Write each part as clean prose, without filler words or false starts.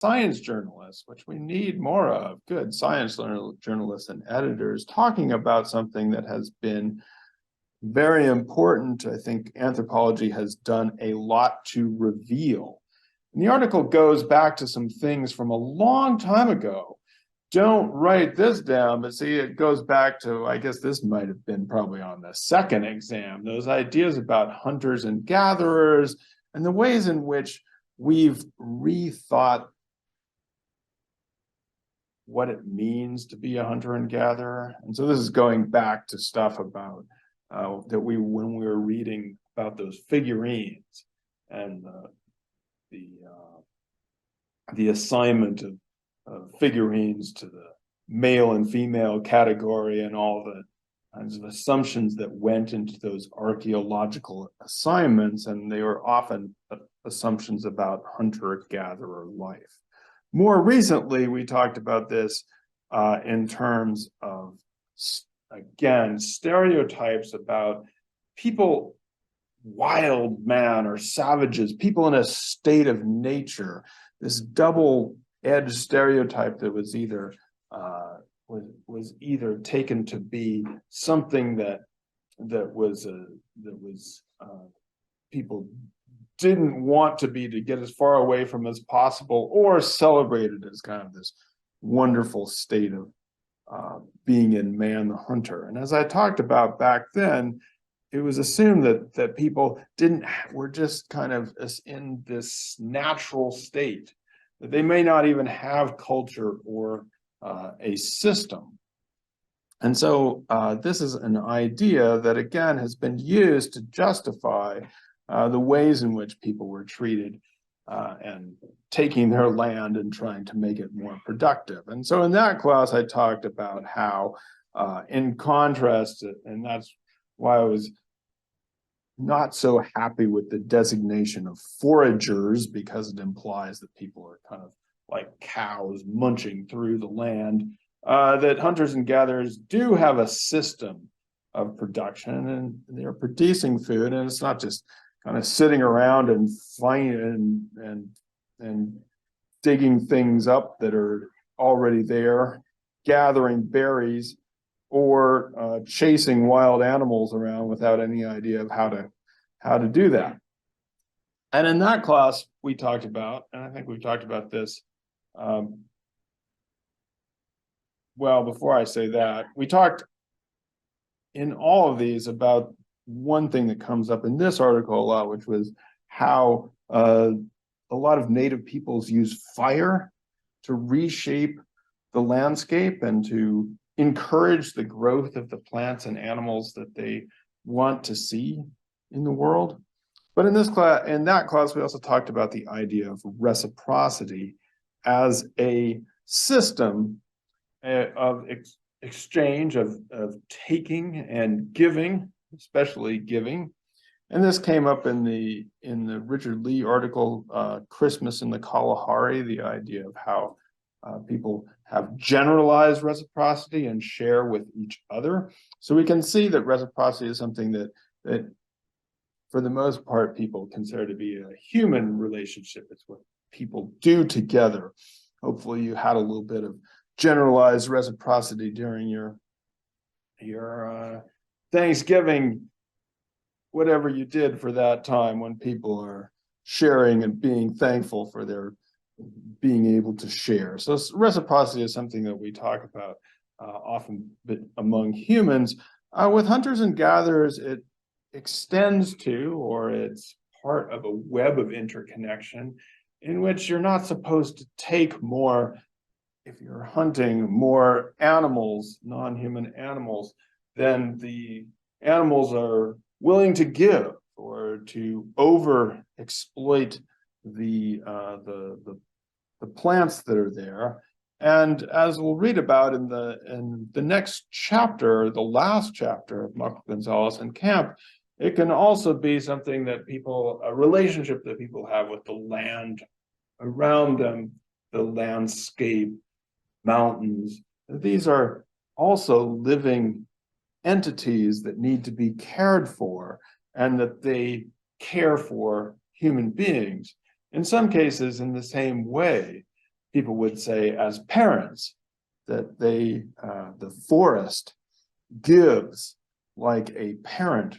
science journalists, which we need more of, good science journalists and editors, talking about something that has been very important. I think anthropology has done a lot to reveal. And the article goes back to some things from a long time ago. Don't write this down, but see, it goes back to, I guess this might have been probably on the second exam, those ideas about hunters and gatherers and the ways in which we've rethought what it means to be a hunter and gatherer. And so this is going back to stuff about that when we were reading about those figurines and the assignment of figurines to the male and female category and all the kinds of assumptions that went into those archaeological assignments, and they were often assumptions about hunter-gatherer life. More recently, we talked about this in terms of, again, stereotypes about people, wild man or savages, people in a state of nature, this double-edged stereotype that was either taken to be something that people didn't want to be, to get as far away from as possible, or celebrated as kind of this wonderful state of being in man the hunter. And as I talked about back then, it was assumed that people were just kind of in this natural state, that they may not even have culture or a system. And so this is an idea that, again, has been used to justify the ways in which people were treated and taking their land and trying to make it more productive. And so in that class, I talked about how, in contrast, and that's why I was not so happy with the designation of foragers, because it implies that people are kind of like cows munching through the land, that hunters and gatherers do have a system of production, and they're producing food, and it's not just kind of sitting around and finding and digging things up that are already there, gathering berries, or chasing wild animals around without any idea of how to do that. And in that class, we talked about, and I think we've talked about this, well, before I say that, we talked in all of these about one thing that comes up in this article a lot, which was how a lot of native peoples use fire to reshape the landscape and to encourage the growth of the plants and animals that they want to see in the world. But in that class, we also talked about the idea of reciprocity as a system of exchange, of taking and giving, especially giving. And this came up in the Richard Lee article, Christmas in the Kalahari, the idea of how people have generalized reciprocity and share with each other. So we can see that reciprocity is something that for the most part, people consider to be a human relationship. It's what people do together. Hopefully you had a little bit of generalized reciprocity during your Thanksgiving, whatever you did for that time, when people are sharing and being thankful for their being able to share. So reciprocity is something that we talk about often among humans. With hunters and gatherers, it extends to, or it's part of a web of interconnection in which you're not supposed to take more, if you're hunting, more animals, non-human animals, than the animals are willing to give, or to over exploit the plants that are there. And as we'll read about in the next chapter, the last chapter of Muckle, González, and Camp, it can also be something that a relationship that people have with the land around them, the landscape, mountains. These are also living entities that need to be cared for, and that they care for human beings. In some cases, in the same way people would say as parents, that they, the forest gives like a parent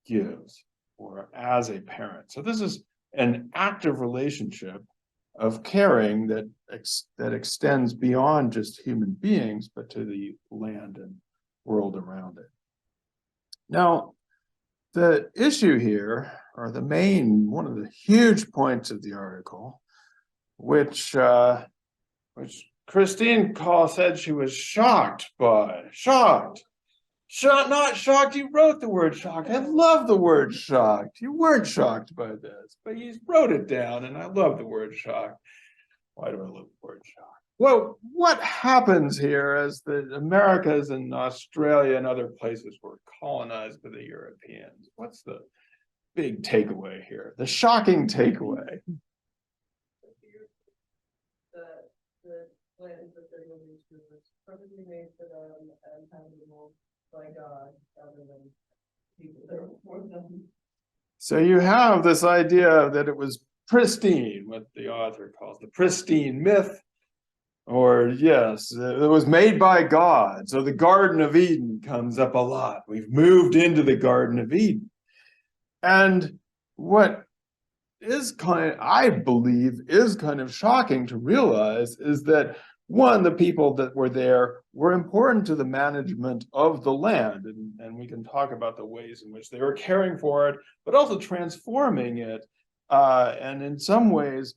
gives, or as a parent. So this is an active relationship of caring that extends beyond just human beings, but to the land and world around it. Now, the issue here, or the main, one of the huge points of the article, which Pristine said she was shocked by. Shocked, not shocked. You wrote the word shocked. I love the word shocked. You weren't shocked by this, but you wrote it down, and I love the word shocked. Why do I love the word shocked? Well, what happens here as the Americas and Australia and other places were colonized by the Europeans? What's the big takeaway here? The shocking takeaway. The land that they're moving to was perfectly made for them and habitable by God rather than people that are for them. So you have this idea that it was pristine, what the author calls the pristine myth, or yes, it was made by God. So the Garden of Eden comes up a lot. We've moved into the Garden of Eden. And what is I believe is kind of shocking to realize is that, one, the people that were there were important to the management of the land, and we can talk about the ways in which they were caring for it, but also transforming it, and in some ways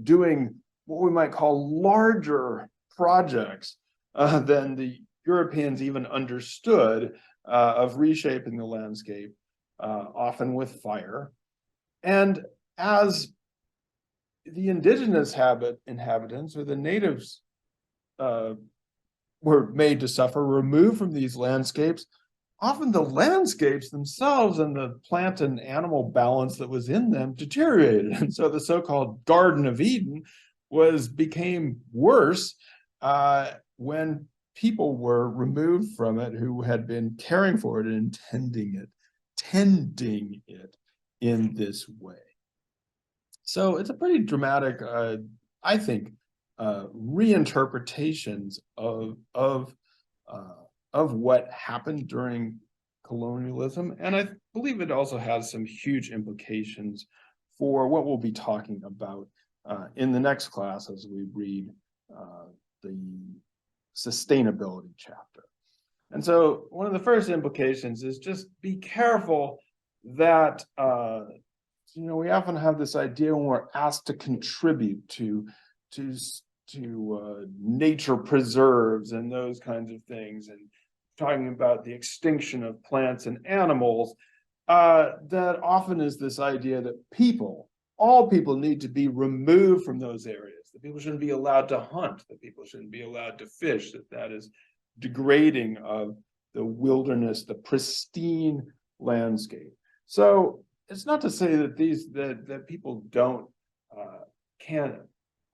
doing what we might call larger projects than the Europeans even understood, of reshaping the landscape, often with fire. And as the indigenous inhabitants, or the natives, were made to suffer, removed from these landscapes, often the landscapes themselves and the plant and animal balance that was in them deteriorated. And so the so-called Garden of Eden became worse when people were removed from it who had been caring for it and tending it in this way. So it's a pretty dramatic, I think, reinterpretations of what happened during colonialism, and I believe it also has some huge implications for what we'll be talking about in the next class as we read the sustainability chapter. And so one of the first implications is just be careful that we often have this idea when we're asked to contribute to nature preserves and those kinds of things, and talking about the extinction of plants and animals, that often is this idea that all people need to be removed from those areas, that people shouldn't be allowed to hunt, that people shouldn't be allowed to fish, that is degrading of the wilderness, the pristine landscape. So it's not to say that that people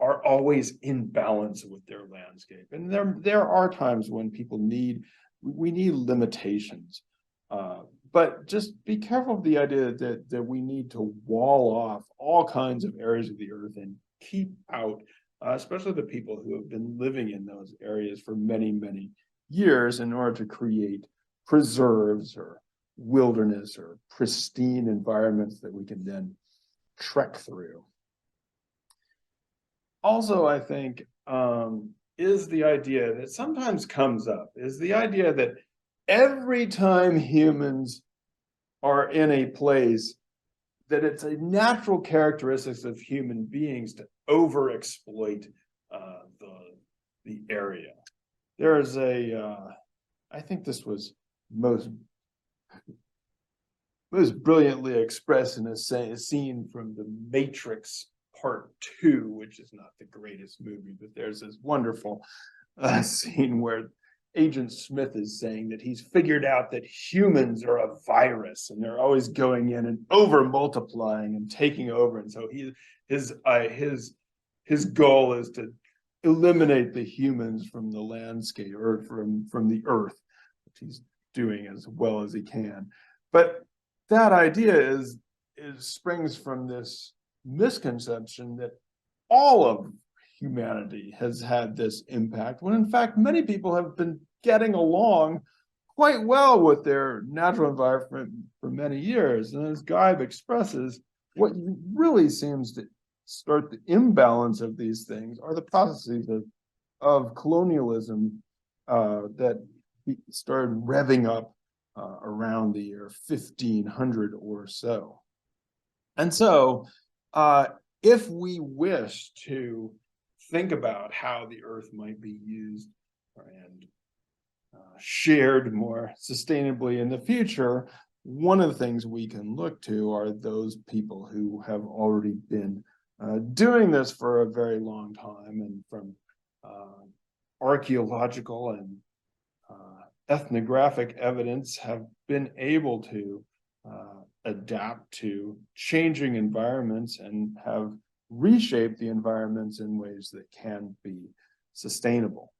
are always in balance with their landscape, and there are times when we need limitations, but just be careful of the idea that we need to wall off all kinds of areas of the earth and keep out, especially the people who have been living in those areas for many, many years, in order to create preserves or wilderness or pristine environments that we can then trek through. Also, I think, is the idea that sometimes comes up, is the idea that every time humans are in a place, that it's a natural characteristic of human beings to overexploit the area. There is I think this was most brilliantly expressed in a scene from The Matrix Part 2, which is not the greatest movie, but there's this wonderful scene where Agent Smith is saying that he's figured out that humans are a virus, and they're always going in and over multiplying and taking over. And so his goal is to eliminate the humans from the landscape, or from the earth, which he's doing as well as he can. But that idea springs from this misconception that all of humanity has had this impact, when in fact many people have been getting along quite well with their natural environment for many years. And as Geib expresses, what really seems to start the imbalance of these things are the processes of colonialism that started revving up around the year 1500 or so. And so if we wish to think about how the earth might be used and shared more sustainably in the future, one of the things we can look to are those people who have already been doing this for a very long time, and from archaeological and ethnographic evidence have been able to adapt to changing environments and have reshaped the environments in ways that can be sustainable.